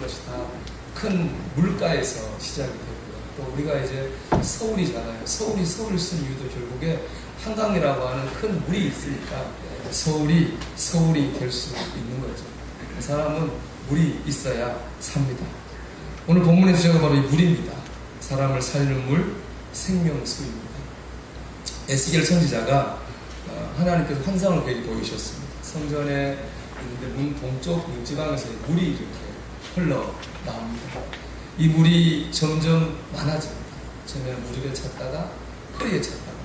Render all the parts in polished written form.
것이 다 큰 물가에서 시작이 되고요. 또 우리가 이제 서울이잖아요. 서울이 서울을 쓴 이유도 결국에 한강이라고 하는 큰 물이 있으니까 서울이 될 수 있는 거죠. 사람은 물이 있어야 삽니다. 오늘 본문의 주제가 바로 이 물입니다. 사람을 살리는 물, 생명수입니다. 에스겔 선지자가 하나님께서 환상을 보이셨습니다. 성전에 있는데 문 동쪽 문지방에서 물이 이렇게 흘러나옵니다. 이 물이 점점 많아집니다. 처음에 무릎에 찼다가 허리에 찼다가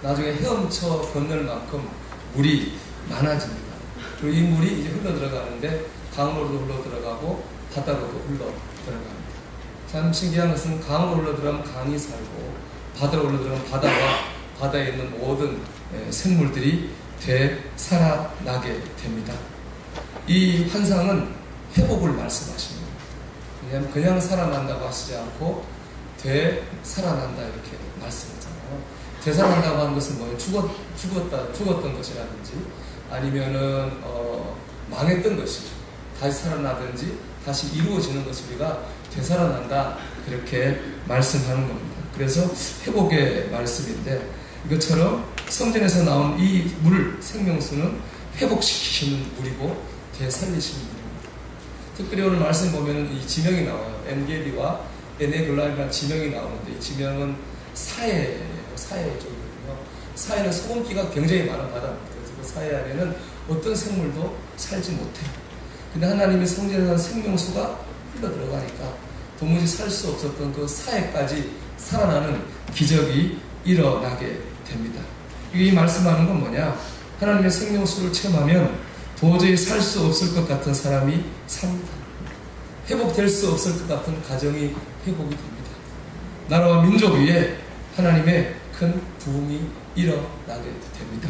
나중에 헤엄쳐 건널 만큼 물이 많아집니다. 그리고 이 물이 이제 흘러 들어가는데 강으로도 흘러 들어가고 바다로도 흘러 들어갑니다. 참 신기한 것은 강으로 흘러 들어가면 강이 살고 바다로 흘러 들어가면 바다와 바다에 있는 모든 생물들이 되살아나게 됩니다. 이 환상은 회복을 말씀하십니다. 왜냐하면 그냥 살아난다고 하시지 않고 되살아난다 이렇게 말씀했잖아요. 되살아난다고 하는 것은 뭐예요? 죽었던 것이라든지 아니면은 망했던 것이 다시 살아나든지 다시 이루어지는 것을 우리가 되살아난다 그렇게 말씀하는 겁니다. 그래서 회복의 말씀인데 이것처럼 성전에서 나온 이 물 생명수는 회복시키시는 물이고 되살리시는 물입니다. 특별히 오늘 말씀 보면은 이 지명이 나와요. 엔게디와 에네글라이라는 지명이 나오는데 이 지명은 사해 쪽이거든요. 사해는 소금기가 굉장히 많은 바다입니다. 그래서 그 사해 안에는 어떤 생물도 살지 못해요. 근데 하나님의 성전에서 생명수가 흘러 들어가니까 도무지 살 수 없었던 그 사해까지 살아나는 기적이 일어나게 됩니다. 이 말씀하는 건 뭐냐? 하나님의 생명수를 체험하면 도저히 살 수 없을 것 같은 사람이 삽니다. 회복될 수 없을 것 같은 가정이 회복이 됩니다. 나라와 민족 위에 하나님의 큰 부흥이 일어나게 됩니다.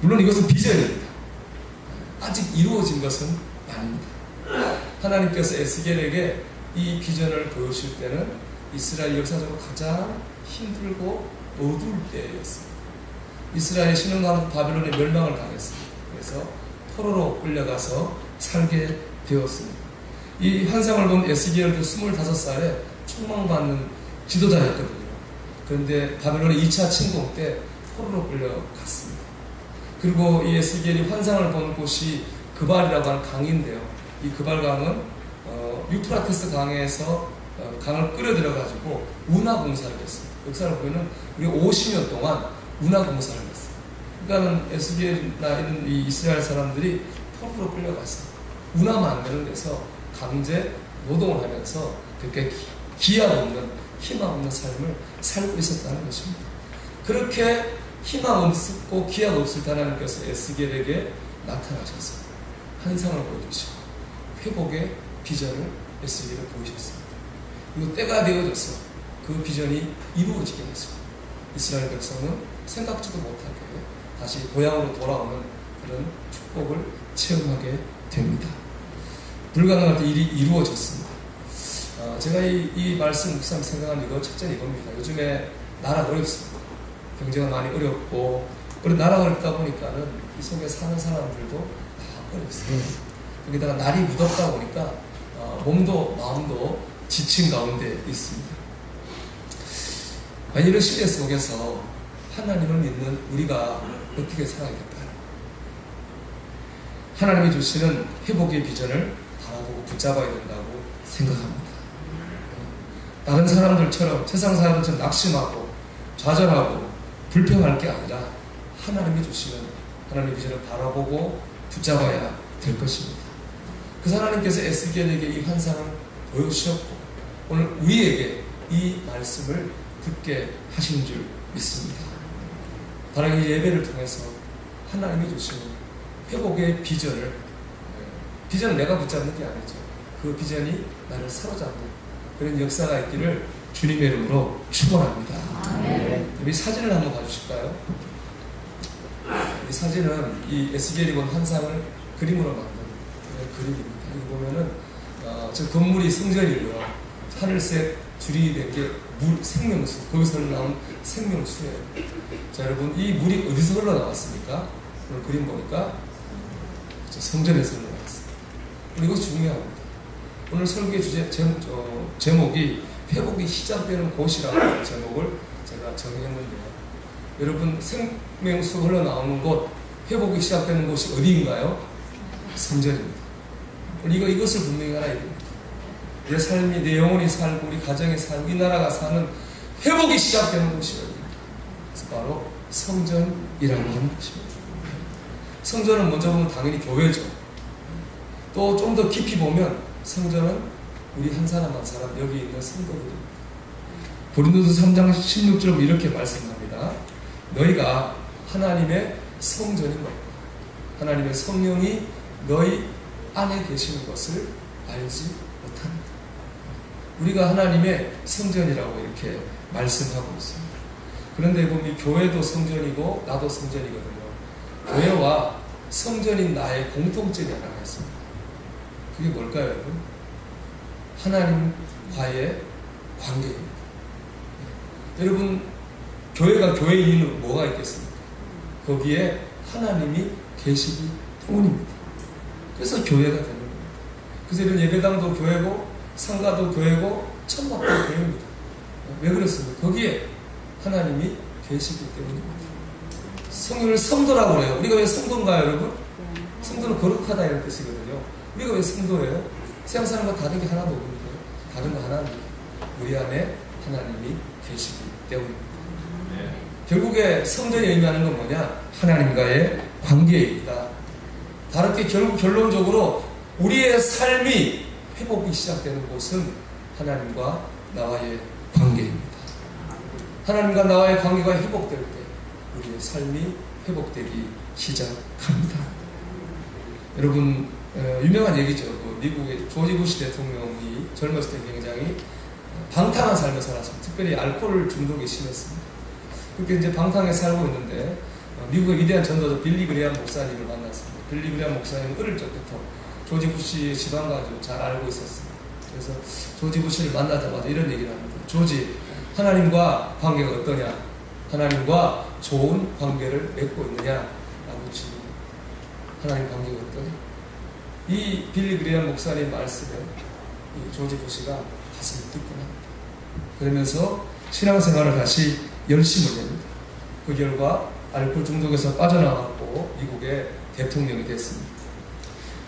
물론 이것은 비전입니다. 아직 이루어진 것은 아닙니다. 하나님께서 에스겔에게 이 비전을 보여주실 때는 이스라엘 역사적으로 가장 힘들고 어두울 때였습니다. 이스라엘 신흥왕 바벨론의 멸망을 당했습니다. 그래서 포로로 끌려가서 살게 되었습니다. 이 환상을 본 에스겔도 25살에 총망받는 지도자였거든요. 그런데 바벨론의 2차 침공 때 포로로 끌려갔습니다. 그리고 이 에스겔이 환상을 본 곳이 그발이라고 하는 강인데요. 이 그발강은 유프라테스 강에서 강을 끌어 들여가지고 운하 공사를 했습니다. 역사를 보면 우리 50년 동안 운하 공사를 했어요. 그러니까는 에스겔이나 이런 이 이스라엘 사람들이 포로로 끌려가서 운하 만드는 데서 강제 노동을 하면서 그렇게 기약 없는 희망 없는 삶을 살고 있었다는 것입니다. 그렇게 희망 없고 기약 없을 때 하나님께서 에스겔에게 나타나셔서 환상을 보여주시고 회복의 비전을 에스겔에 보이셨습니다. 그리고 때가 되어져서 그 비전이 이루어지게 됐습니다. 이스라엘 백성은 생각지도 못하게 다시 고향으로 돌아오는 그런 축복을 체험하게 됩니다. 불가능할 때 일이 이루어졌습니다. 제가 이 말씀 묵상 생각하는 이거 첫째는 이겁니다. 요즘에 나라가 어렵습니다. 경제가 많이 어렵고 그리고 나라가 어렵다 보니까는 이 속에 사는 사람들도 다 어렵습니다. 거기다가 날이 무덥다 보니까 몸도 마음도 지친 가운데 있습니다. 이런 시대 속에서 하나님을 믿는 우리가 어떻게 살아야 될까요? 하나님이 주시는 회복의 비전을 바라보고 붙잡아야 된다고 생각합니다. 다른 사람들처럼 세상 사람들처럼 낙심하고 좌절하고 불평할 게 아니라 하나님이 주시는 하나님의 비전을 바라보고 붙잡아야 될 것입니다. 그 하나님께서 에스겔에게 이 환상을 보여주셨고 오늘 우리에게 이 말씀을 듣게 하신 줄 믿습니다. 바로 이 예배를 통해서 하나님이 주시는 회복의 비전을 내가 붙잡는 게 아니죠. 그 비전이 나를 사로잡는 그런 역사가 있기를 주님의 이름으로 축원합니다. 우리 사진을 한번 봐주실까요? 이 사진은 이 에스겔이 본 환상을 그림으로 만든 그림입니다. 여기 보면은 저 건물이 성전이고요. 하늘색 줄이 된 게 물, 생명수, 거기서 흘러나온 생명수예요. 자, 여러분, 이 물이 어디서 흘러나왔습니까? 오늘 그림 보니까 성전에서 흘러나왔어요. 그리고 이거 중요합니다. 오늘 설교의 제목이 회복이 시작되는 곳이라는 제목을 제가 정했는데요. 여러분, 생명수 흘러나오는 곳, 회복이 시작되는 곳이 어디인가요? 성전입니다. 이것을 분명히 알아야 됩니다. 내 삶이, 내 영혼이 살고 우리 가정이 살고 이 나라가 사는 회복이 시작되는 곳이 어디입니까? 바로 성전이라는 것입니다. 성전은 먼저 보면 당연히 교회죠. 또 좀 더 깊이 보면 성전은 우리 한 사람 한 사람 여기 있는 성도들입니다. 고린도서 3장 16절 이렇게 말씀합니다. 너희가 하나님의 성전인 것, 하나님의 성령이 너희 안에 계시는 것을 알지 못합니다. 우리가 하나님의 성전이라고 이렇게 말씀하고 있습니다. 그런데 보면 이 교회도 성전이고 나도 성전이거든요. 교회와 성전인 나의 공통점이 하나가 있습니다. 그게 뭘까요, 여러분? 하나님과의 관계입니다. 여러분, 교회가 교회인 이유는 뭐가 있겠습니까? 거기에 하나님이 계시기 때문입니다. 그래서 교회가 되는 겁니다. 그래서 이런 예배당도 교회고 상가도 교회고 천막도 교회입니다. 왜 그렇습니까? 거기에 하나님이 계시기 때문입니다. 성령을 성도라고 그래요. 우리가 왜 성도인가요, 여러분? 성도는 거룩하다 이런 뜻이거든요. 우리가 왜 성도예요? 세상 사람과 다른 게 하나도 없는데 다른 거 하나입니다. 우리 안에 하나님이 계시기 때문입니다. 결국에 성전이 의미하는 건 뭐냐? 하나님과의 관계입니다. 다르게 결국 결론적으로 우리의 삶이 회복이 시작되는 곳은 하나님과 나와의 관계입니다. 하나님과 나와의 관계가 회복될 때 우리의 삶이 회복되기 시작합니다. 여러분, 유명한 얘기죠. 미국의 조지 부시 대통령이 젊었을 때 굉장히 방탕한 삶을 살았습니다. 특별히 알코올 중독이 심했습니다. 그렇게 이제 방탕에 살고 있는데 미국의 위대한 전도자 빌리 그레이엄 목사님을 만났습니다. 빌리 그레이엄 목사님은 어릴 적부터 조지 부시의 집안과 아주 잘 알고 있었습니다. 그래서 조지 부시를 만나자마자 이런 얘기를 합니다. 조지, 하나님과 관계가 어떠냐? 하나님과 좋은 관계를 맺고 있느냐? 라고 질문합니다. 하나님 관계가 어떠냐? 이 빌리 그레이엄 목사님 말씀에 이 조지 부시가 가슴이 뜨끔합니다. 그러면서 신앙생활을 다시 열심을 냅니다. 그 결과 알코올 중독에서 빠져나왔고 미국의 대통령이 됐습니다.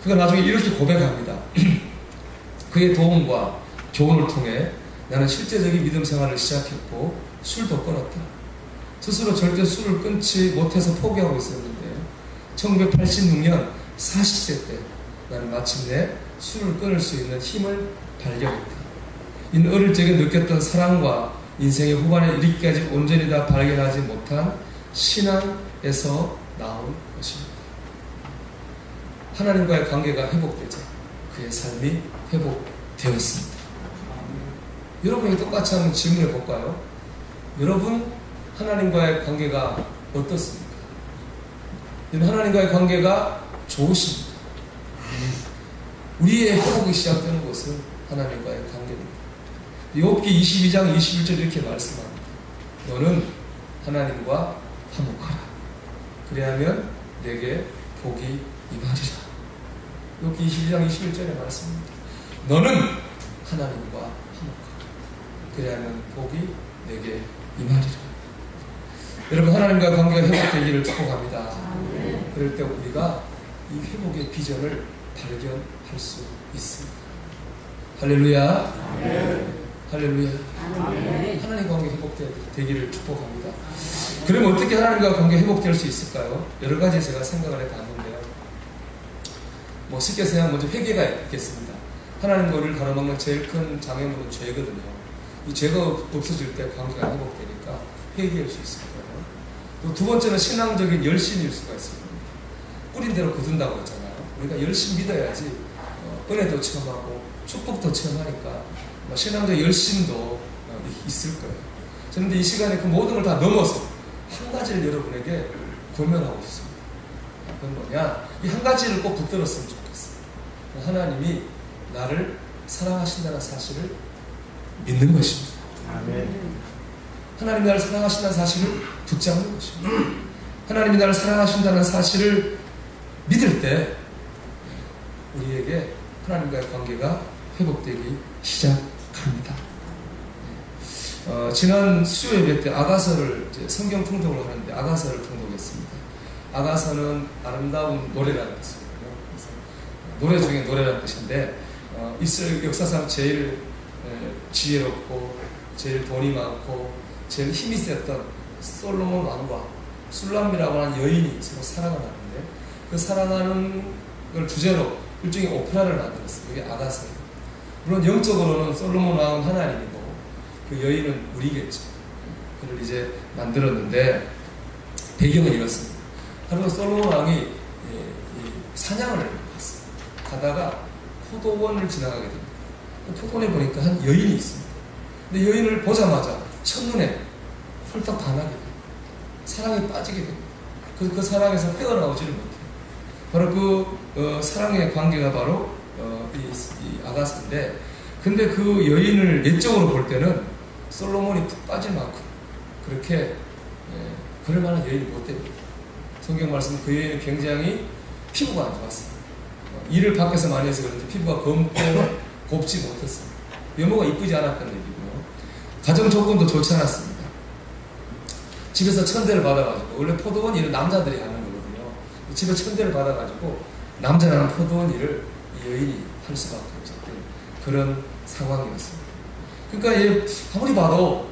그가 나중에 이렇게 고백합니다. 그의 도움과 교훈을 통해 나는 실제적인 믿음 생활을 시작했고 술도 끊었다. 스스로 절대 술을 끊지 못해서 포기하고 있었는데 1986년 40세 때 나는 마침내 술을 끊을 수 있는 힘을 발견했다. 이는 어릴 적에 느꼈던 사랑과 인생의 후반에 이르기까지 온전히 다 발견하지 못한 신앙에서 나온 것입니다. 하나님과의 관계가 회복되자 그의 삶이 회복되었습니다. 여러분이 똑같이 한번 질문해 볼까요? 여러분, 하나님과의 관계가 어떻습니까? 하나님과의 관계가 좋으십니다. 우리의 회복이 시작되는 것은 하나님과의 관계입니다. 욥기 22장 21절 이렇게 말씀합니다. 너는 하나님과 화목하라. 그래야면 내게 복이 임하리라. 욥기 22장 21절의 말씀입니다. 너는 하나님과 화목하라. 그래야면 복이 내게 임하리라. 여러분, 하나님과 관계가 회복되기를 축복합니다. 그럴 때 우리가 이 회복의 비전을 발견할 수 있습니다. 할렐루야. 할렐루야. 하나님과 관계 회복되기를 축복합니다. 그러면 어떻게 하나님과 관계 회복될 수 있을까요? 여러 가지 제가 생각을 해봤는데요. 쉽게 생각하면 먼저 회개가 있겠습니다. 하나님과 우리를 가로막는 제일 큰 장애물은 죄거든요. 이 죄가 없어질 때 관계가 회복되니까 회개할 수 있을 거예요. 또 두 번째는 신앙적인 열심일 수가 있습니다. 뿌린 대로 거둔다고 했잖아요. 우리가 열심히 믿어야지 은혜도 체험하고 축복도 체험하니까 신앙적 열심도 있을 거예요. 그런데 이 시간에 그 모든 걸 다 넘어서 한 가지를 여러분에게 고면하고 싶습니다. 그건 뭐냐? 이 한 가지를 꼭 붙들었으면 좋겠어요. 하나님이 나를 사랑하신다는 사실을 믿는 것입니다. 아멘. 하나님이 나를 사랑하신다는 사실을 붙잡는 것입니다. 하나님이 나를 사랑하신다는 사실을 믿을 때 우리에게 하나님과의 관계가 회복되기 시작합니다. 지난 수요 예배 때 아가서를 성경 통독을 하는데 아가서를 통독했습니다. 아가서는 아름다운 노래라는 뜻이거든요. 그래서 노래 중에 노래라는 뜻인데 이스라엘 역사상 제일 지혜롭고 제일 돈이 많고 제일 힘이 셌던 솔로몬 왕과 술람이라고 하는 여인이 서로 사랑을 하는데 그 사랑하는 걸 주제로 일종의 오페라를 만들었어요. 그게 아가서예요. 물론 영적으로는 솔로몬 왕은 하나님이고 그 여인은 우리겠죠. 그걸 이제 만들었는데 배경은 이렇습니다. 하루 솔로몬 왕이 사냥을 갔어요. 가다가 포도원을 지나가게 됩니다. 포도원에 보니까 한 여인이 있습니다. 근데 여인을 보자마자 첫눈에 홀딱 반하게 됩니다. 사랑에 빠지게 됩니다. 그래서 그 사랑에서 헤어나오지를 못해요. 바로 그 사랑의 관계가 바로 이 아가서인데, 근데 그 여인을 내적으로 볼 때는 솔로몬이 푹 빠질 만큼 그렇게 그럴 만한 여인이 못 됩니다. 성경 말씀 그 여인은 굉장히 피부가 안 좋았어요. 일을 밖에서 많이 해서 그런지 피부가 검고 곱지 못했어요. 외모가 이쁘지 않았다는 얘기고요. 가정 조건도 좋지 않았습니다. 집에서 천대를 받아가지고, 원래 포도원 일은 남자들이 하는 거거든요. 집에 천대를 받아가지고 남자라는 포도원 일을 이 여인이 할 수밖에 없었던 그런 상황이었습니다. 그러니까 얘 아무리 봐도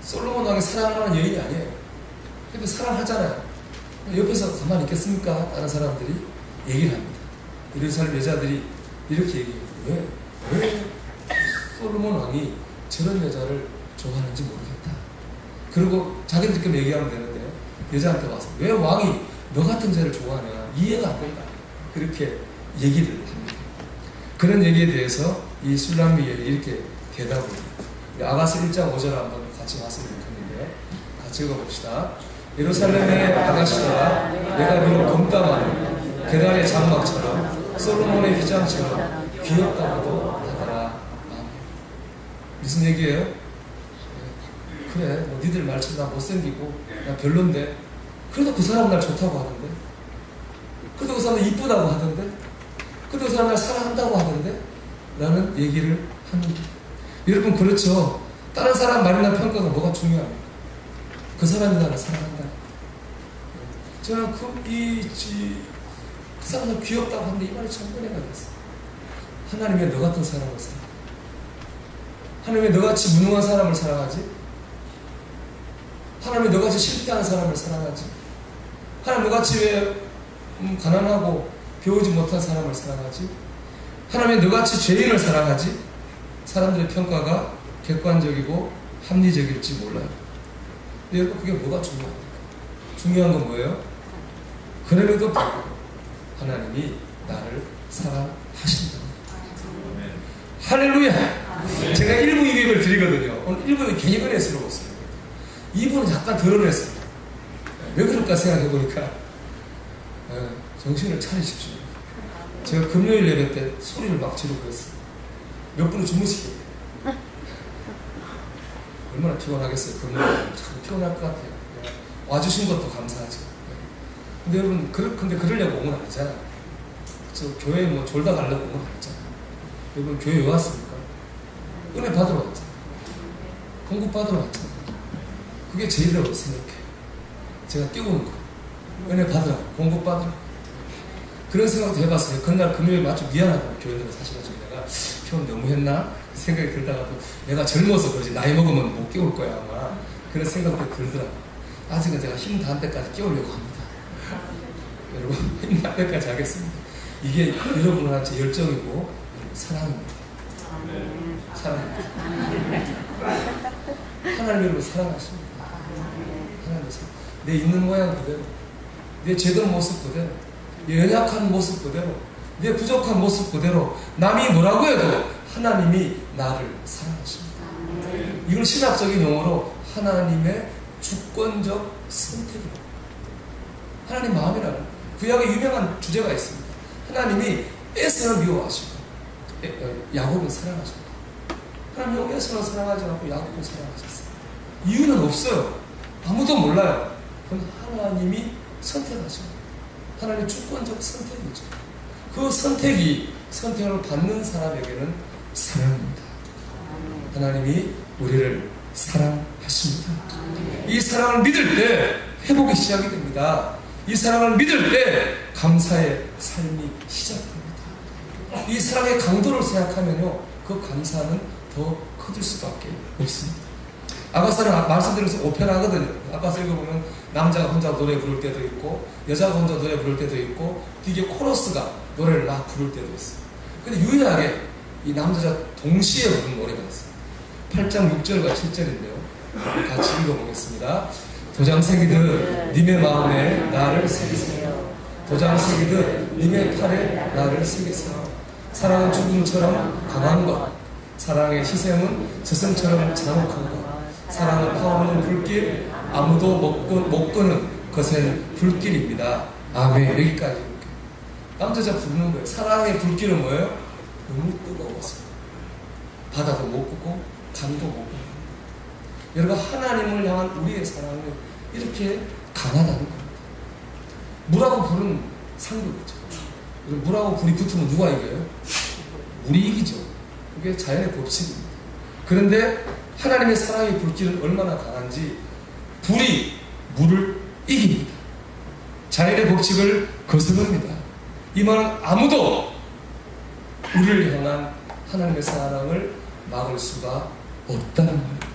솔로몬 왕이 사랑하는 여인이 아니에요. 근데 사랑하잖아요. 옆에서 가만히 있겠습니까? 다른 사람들이 얘기를 합니다. 예루살렘 여자들이 이렇게 얘기해요. 왜 솔로몬 왕이 저런 여자를 좋아하는지 모르겠다. 그리고 자기들끼리 얘기하면 되는데 여자한테 와서 왜 왕이 너 같은 여자를 좋아하냐, 이해가 안 된다. 그렇게 얘기를 합니다. 그런 얘기에 대해서 이 술람미 여인이 이렇게 대답을 합니다. 아가서 1장 5절 한번 같이 봤으면 좋겠는데요. 같이 읽어봅시다. 예루살렘의 아가씨들아, 내가 비록 금땀하는 계달의 장막처럼 솔로몬의 휘장처럼 귀엽다고도 하더라. 아멘. 무슨 얘기예요? 그래, 뭐 니들 말처럼 나 못생기고 나 별론데 그래도 그 사람 날 좋다고 하던데, 그래도 그 사람 날 이쁘다고 하던데, 그래도 그 사람 날 사랑한다고 하던데 라는 얘기를 합니다. 여러분, 그렇죠. 다른 사람 말이나 평가가 뭐가 중요합니까? 그 사람이 나를 사랑한다. 저는 그 사람을 귀엽다고 하는데 이 말이 참 은혜가 됐어요. 하나님의 너 같은 사람을 사랑해. 하나님의 너같이 무능한 사람을 사랑하지? 하나님의 너같이 실패하는 사람을 사랑하지? 하나님 너같이 왜 가난하고 배우지 못한 사람을 사랑하지? 하나님의 너같이 죄인을 사랑하지? 사람들의 평가가 객관적이고 합리적일지 몰라요. 근데 여러분, 그게 뭐가 중요합니까? 중요한 건 뭐예요? 그럼에도 불구하고 하나님이 나를 사랑하신다. 할렐루야! 제가 1부 2부를 드리거든요. 오늘 1부는 괜히 은혜스러웠어요. 2부는 약간 덜 은혜스러워요. 왜 그럴까 생각해보니까 정신을 차리십시오. 제가 금요일 예배 때 소리를 막 지르고 했어요. 몇 분은 주무시게. 얼마나 피곤하겠어요. 금요일 참 피곤할 것 같아요. 와주신 것도 감사하죠. 근데 여러분, 근데 그러려고 온 건 아니잖아요. 저 교회 뭐 졸다 가려고 온 건 아니잖아요. 여러분, 교회 왜 왔습니까? 은혜 받으러 왔잖아요. 공급 받으러 왔잖아요. 그게 제일이라고 생각해요. 제가 띄우는 거. 은혜 받으라, 공급 받으라. 그런 생각도 해봤어요. 그날 금요일 마침 미안하다고 교회들은 사실은 내가 표현 너무 했나 생각이 들다가도 내가 젊어서 그러지 나이 먹으면 못 끼울 거야 아마 그런 생각도 들더라고요. 아직은 제가 힘 닿을 때까지 끼우려고 합니다. 여러분, 힘 닿을 때까지 하겠습니다. 이게 여러분한테 제 열정이고 사랑입니다. 사랑입니다. 하나님 여러분 사랑하십니다. 하나님 사랑. 내 있는 모양 그대로, 내 제대로 모습 그대로, 내 연약한 모습 그대로, 내 부족한 모습 그대로 남이 뭐라고 해도 하나님이 나를 사랑하십니다. 이걸 신학적인 용어로 하나님의 주권적 선택이다. 하나님 마음이라는 구약에 유명한 주제가 있습니다. 하나님이 에서를 미워하시고 야곱을 사랑하십니다. 하나님이 에서를 사랑하지 않고 야곱을 사랑하셨어요. 이유는 없어요. 아무도 몰라요. 그건 하나님이 선택하십니다. 하나님의 주권적 선택이죠. 그 선택을 받는 사람에게는 사랑입니다. 하나님이 우리를 사랑하십니다. 이 사랑을 믿을 때 회복이 시작이 됩니다. 이 사랑을 믿을 때 감사의 삶이 시작됩니다. 이 사랑의 강도를 생각하면요, 그 감사는 더 커질 수밖에 없습니다. 아가서는 말씀드려서 오페라거든요. 아가서 읽어보면 남자가 혼자 노래 부를 때도 있고 여자가 혼자 노래 부를 때도 있고 뒤에 코러스가 노래를 막 부를 때도 있어요. 근데 유일하게 이 남자 동시에 부른 노래가 있어요. 8장 6절과 7절인데요. 같이 읽어보겠습니다. 도장 새기듯 님의 마음에 나를 새기세요. 도장 새기듯 님의 팔에 나를 새기세요. 사랑은 죽음처럼 강한 것, 사랑의 희생은 저승처럼 잔혹한 것, 사랑은 타오르는 불길, 아무도 못 끄는 거센 불길입니다. 아멘. 여기까지. 남자자 부르는 거예요. 사랑의 불길은 뭐예요? 너무 뜨거워서 바다도 못 끄고 강도 못 끄고. 여러분, 하나님을 향한 우리의 사랑은 이렇게 강하다는 겁니다. 물하고 불은 상극이죠. 물하고 불이 붙으면 누가 이겨요? 물이 이기죠. 그게 자연의 법칙입니다. 그런데 하나님의 사랑의 불길은 얼마나 강한지 불이 물을 이깁니다. 자연의 법칙을 거스릅니다. 이 말은 아무도 우리를 향한 하나님의 사랑을 막을 수가 없다는 말입니다.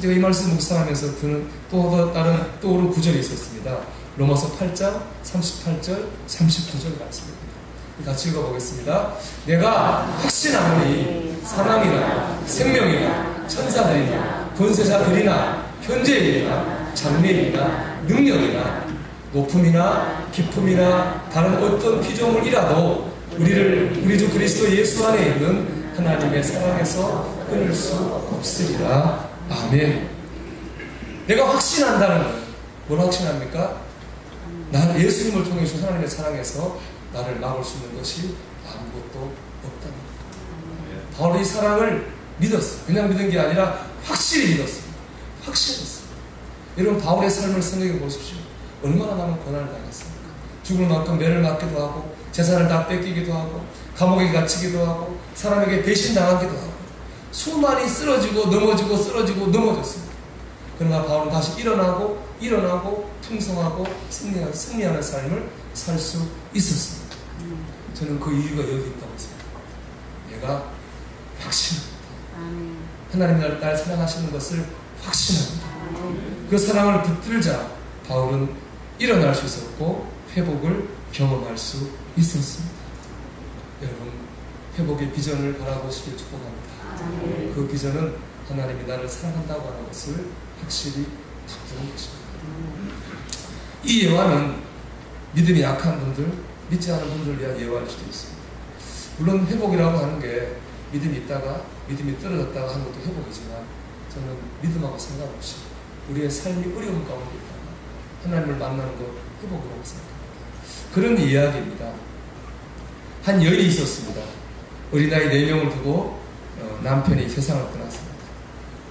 제가 이 말씀 묵상하면서 드는 또 다른 떠오른 구절이 있었습니다. 로마서 8장 38절 39절 말씀입니다. 같이 읽어보겠습니다. 내가 확신하노니 사람이나 생명이나 천사들이나 권세자들이나 현재일이나 장래일이나 능력이나 높음이나 깊음이나 다른 어떤 피조물이라도 우리 주 그리스도 예수 안에 있는 하나님의 사랑에서 끊을 수 없으리라. 아멘. 내가 확신한다는 건 뭘 확신합니까? 난 예수님을 통해서 하나님의 사랑에서 나를 막을 수 있는 것이 아무것도 없다는 거예요. 바로 이 사랑을 믿었어요. 그냥 믿은 게 아니라 확실히 믿었습니다. 확실했어요. 여러분, 바울의 삶을 생각해 보십시오. 얼마나 많은 고난을 당했습니까? 죽을 만큼 매를 맞기도 하고 재산을 다 뺏기기도 하고 감옥에 갇히기도 하고 사람에게 배신당하기도 하고 수많이 쓰러지고 넘어지고 쓰러지고 넘어졌습니다. 그러나 바울은 다시 일어나고 풍성하고 승리하는 삶을 살 수 있었습니다. 저는 그 이유가 여기 있다고 생각합니다. 내가 확신합니다. 하나님이 날 사랑하시는 것을 확신합니다. 그 사랑을 붙들자 바울은 일어날 수 있었고 회복을 경험할 수 있었습니다. 여러분, 회복의 비전을 바라보시길 축복합니다. 그 비전은 하나님이 나를 사랑한다고 하는 것을 확실히 붙드는 것입니다. 이 예화는 믿음이 약한 분들, 믿지 않은 분들을 위한 예화일 수도 있습니다. 물론 회복이라고 하는 게 믿음이 있다가 믿음이 떨어졌다가 하는 것도 회복이지만 저는 믿음하고 상관없이 우리의 삶이 어려운 가운데 있다가 하나님을 만나는 것 회복이라고 생각합니다. 그런 이야기입니다. 한 여인이 있었습니다. 어린아이 4명을 두고 남편이 세상을 떠났습니다.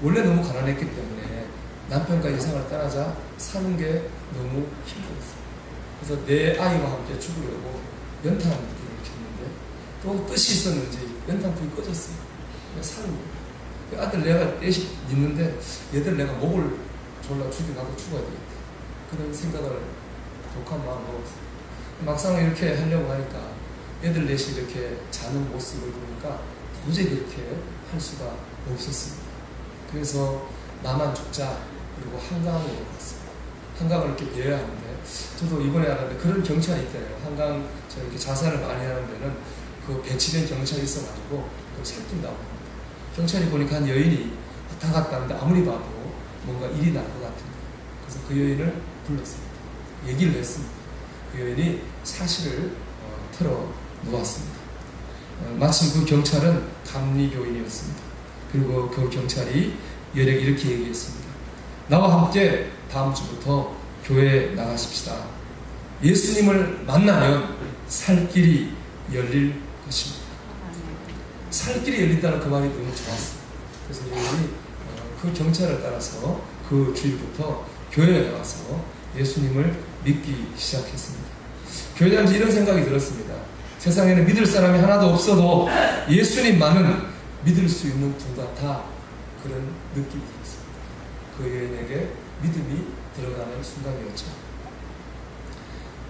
원래 너무 가난했기 때문에 남편과 세상을 떠나자 사는 게 너무 힘들었어요. 그래서 내 아이와 함께 죽으려고 연탄불을 켰는데 또 뜻이 있었는지 연탄불이 꺼졌어요. 사는 거예요. 그 아들 내가 넷이 있는데 얘들 내가 목을 졸라 나도 죽어야 되겠다. 그런 생각을 독한 마음을 먹었어요. 막상 이렇게 하려고 하니까 애들 넷이 이렇게 자는 모습을 보니까 도저히 그렇게 할 수가 없었습니다. 그래서 나만 죽자 그리고 한강으로 갔습니다. 한강을 이렇게 배워야 하는데 저도 이번에 알았는데 그런 경찰이 있대요. 한강 저 이렇게 자살을 많이 하는 데는 그 배치된 경찰이 있어가지고 그걸 살핀다고 합니다. 경찰이 보니까 한 여인이 왔다 갔다 하는데 아무리 봐도 뭔가 일이 날 것 같은 거예요. 그래서 그 여인을 불렀습니다. 얘기를 했습니다. 그 여인이 사실을 털어 놓았습니다. 마침 그 경찰은 감리교인이었습니다. 그리고 그 경찰이 여인에게 이렇게 얘기했습니다. 나와 함께 다음 주부터 교회에 나가십시다. 예수님을 만나면 살 길이 열릴 것입니다. 살 길이 열린다는 그 말이 너무 좋았어요. 그래서 여인이 그 경찰을 따라서 그 주일부터 교회에 나가서 예수님을 믿기 시작했습니다. 교회 다니면서 이런 생각이 들었습니다. 세상에는 믿을 사람이 하나도 없어도 예수님만은 믿을 수 있는 분 같아. 그런 느낌이 들었습니다. 그 여인에게 믿음이 들어가는 순간이었죠.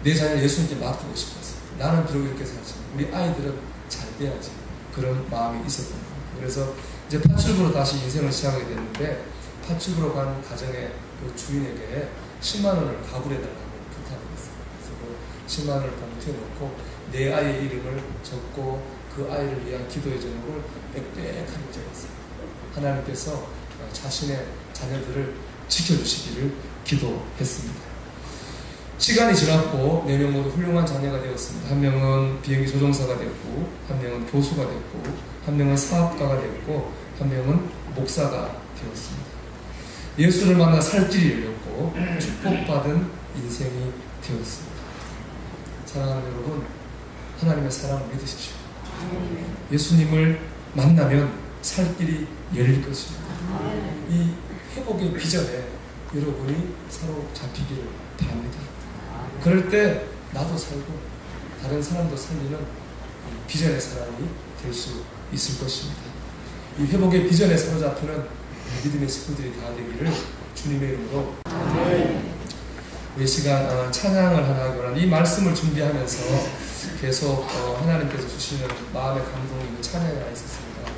내 자녀를 예수님께 맡기고 싶었어요. 나는 비록 이렇게 살지만 우리 아이들은 잘 돼야지. 그런 마음이 있었던 거예요. 그래서 이제 파출부로 다시 인생을 시작하게 됐는데, 파출부로 간 가정의 그 주인에게 10만 원을 가불해달라고 부탁을 했어요. 그래서 그 10만 원을 봉투에 넣고 내 아이의 이름을 적고 그 아이를 위한 기도의 제목을 빽빽하게 적었어요. 하나님께서 자신의 자녀들을 지켜주시기를 기도했습니다. 시간이 지났고 4명 모두 훌륭한 자녀가 되었습니다. 한 명은 비행기 조종사가 됐고, 한 명은 교수가 됐고, 한 명은 사업가가 됐고, 한 명은 목사가 되었습니다. 예수를 만나 살 길이 열렸고 축복받은 인생이 되었습니다. 사랑하는 여러분, 하나님의 사랑을 믿으십시오. 예수님을 만나면 살 길이 열릴 것입니다. 이 회복의 비전에 여러분이 사로잡히기를 바랍니다. 그럴 때 나도 살고 다른 사람도 살리는 비전의 사람이 될 수 있을 것입니다. 이 회복의 비전에 사로잡히는 믿음의 식구들이 다 되기를 주님의 이름으로. 우리 시간 찬양을 하나 하거나 이 말씀을 준비하면서 계속 하나님께서 주시는 마음의 감동이 있는 찬양이 하나 있었습니다.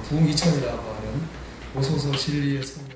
부흥 2000이라고 하는 오소서 진리의 성경.